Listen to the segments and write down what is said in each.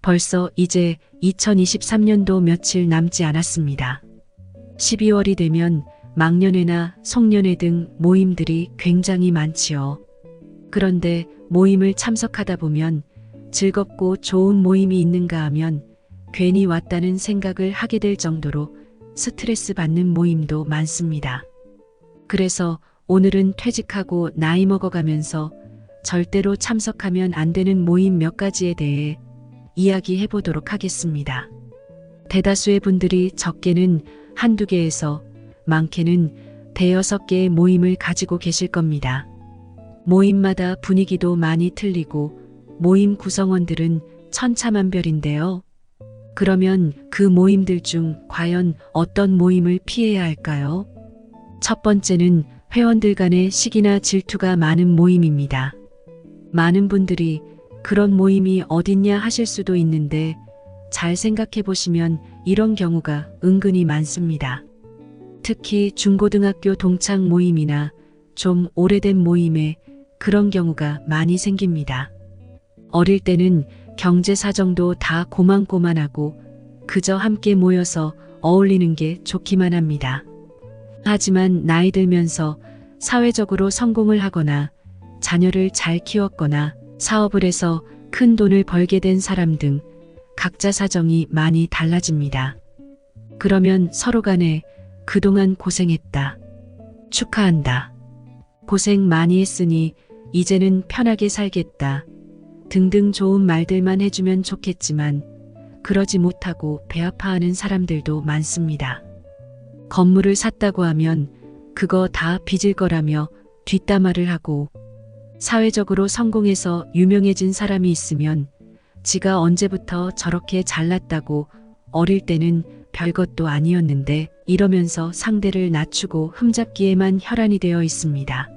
벌써 이제 2023년도 며칠 남지 않았습니다. 12월이 되면 막년회나 송년회 등 모임들이 굉장히 많지요. 그런데 모임을 참석하다 보면 즐겁고 좋은 모임이 있는가 하면 괜히 왔다는 생각을 하게 될 정도로 스트레스 받는 모임도 많습니다. 그래서 오늘은 퇴직하고 나이 먹어가면서 절대로 참석하면 안 되는 모임 몇 가지에 대해 이야기해 보도록 하겠습니다. 대다수의 분들이 적게는 한두 개에서 많게는 대여섯 개의 모임을 가지고 계실 겁니다. 모임마다 분위기도 많이 틀리고 모임 구성원들은 천차만별인데요. 그러면 그 모임들 중 과연 어떤 모임을 피해야 할까요? 첫 번째는 회원들 간의 시기나 질투가 많은 모임입니다. 많은 분들이 그런 모임이 어딨냐 하실 수도 있는데 잘 생각해 보시면 이런 경우가 은근히 많습니다. 특히 중고등학교 동창 모임이나 좀 오래된 모임에 그런 경우가 많이 생깁니다. 어릴 때는 경제 사정도 다 고만고만하고 그저 함께 모여서 어울리는 게 좋기만 합니다. 하지만 나이 들면서 사회적으로 성공을 하거나 자녀를 잘 키웠거나 사업을 해서 큰 돈을 벌게 된 사람 등 각자 사정이 많이 달라집니다. 그러면 서로 간에 그동안 고생했다. 축하한다. 고생 많이 했으니 이제는 편하게 살겠다. 등등 좋은 말들만 해주면 좋겠지만 그러지 못하고 배아파하는 사람들도 많습니다. 건물을 샀다고 하면 그거 다 빚을 거라며 뒷담화를 하고 사회적으로 성공해서 유명해진 사람이 있으면 지가 언제부터 저렇게 잘났다고 어릴 때는 별것도 아니었는데 이러면서 상대를 낮추고 흠잡기에만 혈안이 되어 있습니다.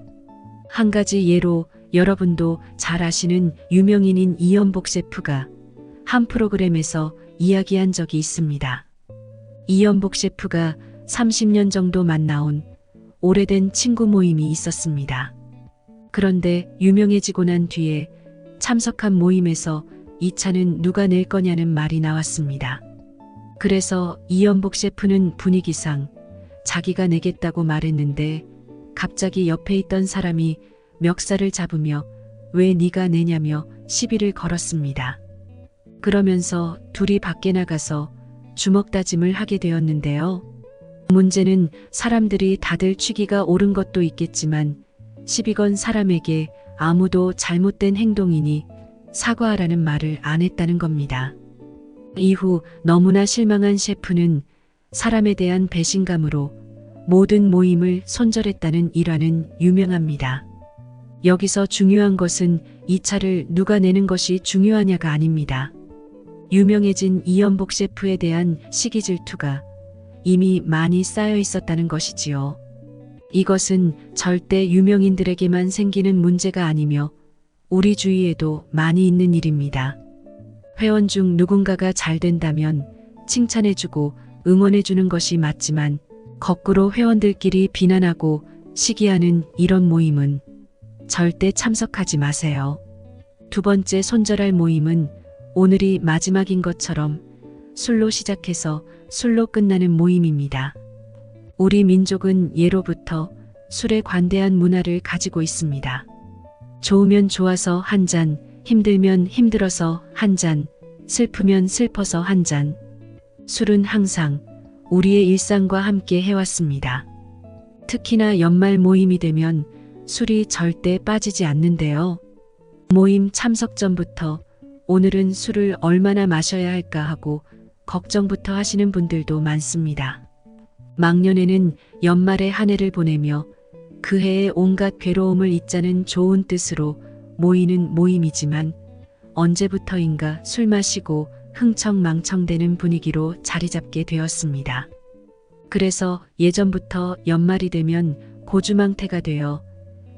한 가지 예로 여러분도 잘 아시는 유명인인 이연복 셰프가 한 프로그램에서 이야기한 적이 있습니다. 이연복 셰프가 30년 정도 만나온 오래된 친구 모임이 있었습니다. 그런데 유명해지고 난 뒤에 참석한 모임에서 이 차는 누가 낼 거냐는 말이 나왔습니다. 그래서 이연복 셰프는 분위기상 자기가 내겠다고 말했는데 갑자기 옆에 있던 사람이 멱살을 잡으며 왜 네가 내냐며 시비를 걸었습니다. 그러면서 둘이 밖에 나가서 주먹 다짐을 하게 되었는데요. 문제는 사람들이 다들 취기가 옳은 것도 있겠지만 시비 건 사람에게 아무도 잘못된 행동이니 사과하라는 말을 안 했다는 겁니다. 이후 너무나 실망한 셰프는 사람에 대한 배신감으로 모든 모임을 손절했다는 일화는 유명합니다. 여기서 중요한 것은 이 차를 누가 내는 것이 중요하냐가 아닙니다. 유명해진 이연복 셰프에 대한 시기 질투가 이미 많이 쌓여 있었다는 것이지요. 이것은 절대 유명인들에게만 생기는 문제가 아니며 우리 주위에도 많이 있는 일입니다. 회원 중 누군가가 잘 된다면 칭찬해주고 응원해주는 것이 맞지만 거꾸로 회원들끼리 비난하고 시기하는 이런 모임은 절대 참석하지 마세요. 두 번째 손절할 모임은 오늘이 마지막인 것처럼 술로 시작해서 술로 끝나는 모임입니다. 우리 민족은 예로부터 술에 관대한 문화를 가지고 있습니다. 좋으면 좋아서 한 잔, 힘들면 힘들어서 한 잔, 슬프면 슬퍼서 한 잔. 술은 항상 우리의 일상과 함께 해왔습니다. 특히나 연말 모임이 되면 술이 절대 빠지지 않는데요. 모임 참석 전부터 오늘은 술을 얼마나 마셔야 할까 하고 걱정부터 하시는 분들도 많습니다. 막년에는 연말에 한 해를 보내며 그 해의 온갖 괴로움을 잊자는 좋은 뜻으로 모이는 모임이지만 언제부터인가 술 마시고 흥청망청대는 분위기로 자리 잡게 되었습니다. 그래서 예전부터 연말이 되면 고주망태가 되어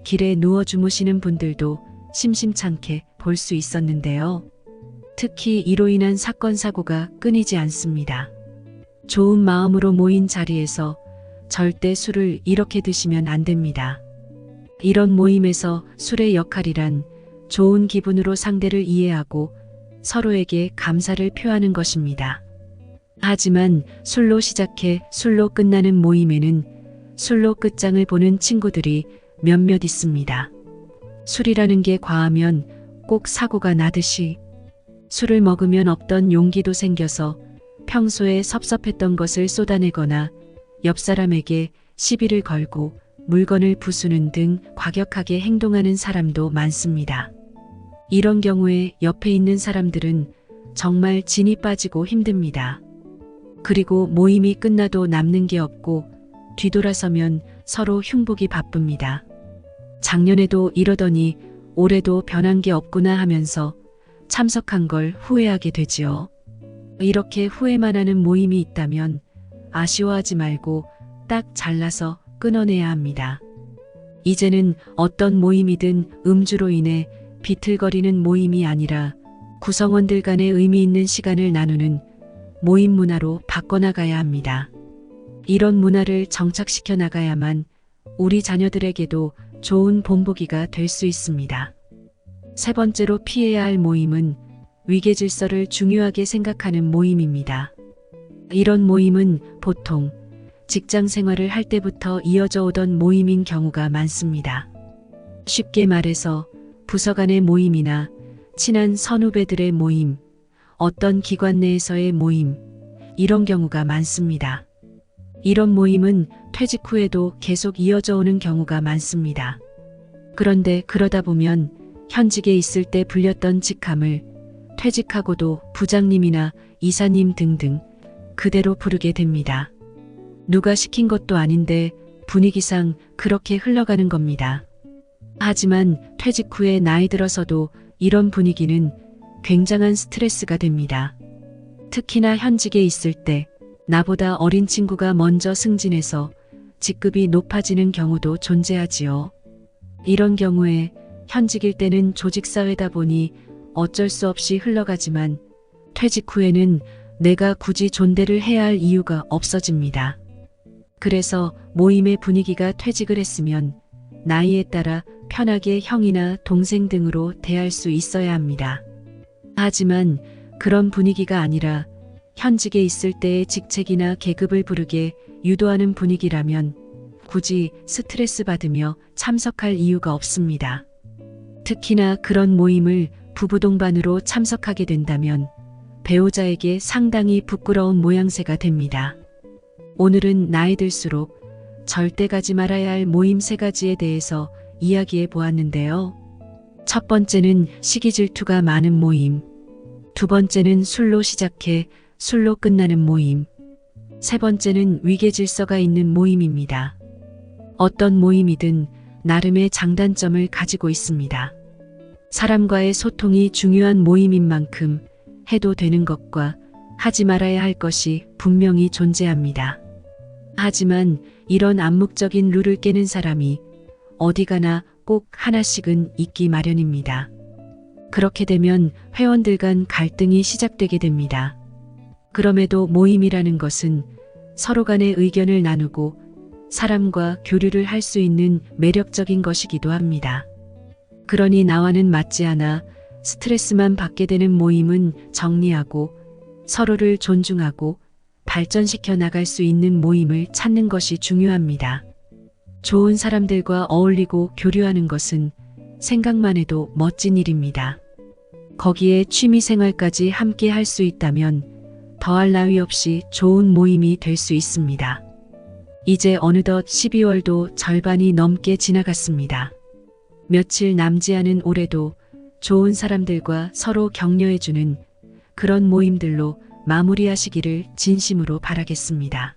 길에 누워 주무시는 분들도 심심찮게 볼 수 있었는데요. 특히 이로 인한 사건 사고가 끊이지 않습니다. 좋은 마음으로 모인 자리에서 절대 술을 이렇게 드시면 안 됩니다. 이런 모임에서 술의 역할이란 좋은 기분으로 상대를 이해하고 서로에게 감사를 표하는 것입니다. 하지만 술로 시작해 술로 끝나는 모임에는 술로 끝장을 보는 친구들이 몇몇 있습니다. 술이라는 게 과하면 꼭 사고가 나듯이 술을 먹으면 없던 용기도 생겨서 평소에 섭섭했던 것을 쏟아내거나 옆 사람에게 시비를 걸고 물건을 부수는 등 과격하게 행동하는 사람도 많습니다. 이런 경우에 옆에 있는 사람들은 정말 진이 빠지고 힘듭니다. 그리고 모임이 끝나도 남는 게 없고 뒤돌아서면 서로 흉보기 바쁩니다. 작년에도 이러더니 올해도 변한 게 없구나 하면서 참석한 걸 후회하게 되지요. 이렇게 후회만 하는 모임이 있다면 아쉬워하지 말고 딱 잘라서 끊어내야 합니다. 이제는 어떤 모임이든 음주로 인해 비틀거리는 모임이 아니라 구성원들 간의 의미 있는 시간을 나누는 모임 문화로 바꿔나가야 합니다. 이런 문화를 정착시켜 나가야만 우리 자녀들에게도 좋은 본보기가 될 수 있습니다. 세 번째로 피해야 할 모임은 위계질서를 중요하게 생각하는 모임입니다. 이런 모임은 보통 직장 생활을 할 때부터 이어져 오던 모임인 경우가 많습니다. 쉽게 말해서 부서 간의 모임이나 친한 선후배들의 모임, 어떤 기관 내에서의 모임, 이런 경우가 많습니다. 이런 모임은 퇴직 후에도 계속 이어져 오는 경우가 많습니다. 그런데 그러다 보면 현직에 있을 때 불렸던 직함을 퇴직하고도 부장님이나 이사님 등등 그대로 부르게 됩니다. 누가 시킨 것도 아닌데 분위기상 그렇게 흘러가는 겁니다. 하지만 퇴직 후에 나이 들어서도 이런 분위기는 굉장한 스트레스가 됩니다. 특히나 현직에 있을 때 나보다 어린 친구가 먼저 승진해서 직급이 높아지는 경우도 존재하지요. 이런 경우에 현직일 때는 조직사회다 보니 어쩔 수 없이 흘러가지만 퇴직 후에는 내가 굳이 존대를 해야 할 이유가 없어집니다. 그래서 모임의 분위기가 퇴직을 했으면 나이에 따라 편하게 형이나 동생 등으로 대할 수 있어야 합니다. 하지만 그런 분위기가 아니라 현직에 있을 때의 직책이나 계급을 부르게 유도하는 분위기라면 굳이 스트레스 받으며 참석할 이유가 없습니다. 특히나 그런 모임을 부부 동반으로 참석하게 된다면 배우자에게 상당히 부끄러운 모양새가 됩니다. 오늘은 나이 들수록 절대 가지 말아야 할 모임 3가지에 대해서 이야기해 보았는데요. 첫 번째는 시기 질투가 많은 모임, 두 번째는 술로 시작해 술로 끝나는 모임, 세 번째는 위계 질서가 있는 모임입니다. 어떤 모임이든 나름의 장단점을 가지고 있습니다. 사람과의 소통이 중요한 모임인 만큼 해도 되는 것과 하지 말아야 할 것이 분명히 존재합니다. 하지만 이런 암묵적인 룰을 깨는 사람이 어디 가나 꼭 하나씩은 있기 마련입니다. 그렇게 되면 회원들 간 갈등이 시작되게 됩니다. 그럼에도 모임이라는 것은 서로 간의 의견을 나누고 사람과 교류를 할 수 있는 매력적인 것이기도 합니다. 그러니 나와는 맞지 않아 스트레스만 받게 되는 모임은 정리하고 서로를 존중하고 발전시켜 나갈 수 있는 모임을 찾는 것이 중요합니다. 좋은 사람들과 어울리고 교류하는 것은 생각만 해도 멋진 일입니다. 거기에 취미생활까지 함께 할 수 있다면 더할 나위 없이 좋은 모임이 될 수 있습니다. 이제 어느덧 12월도 절반이 넘게 지나갔습니다. 며칠 남지 않은 올해도 좋은 사람들과 서로 격려해주는 그런 모임들로 마무리하시기를 진심으로 바라겠습니다.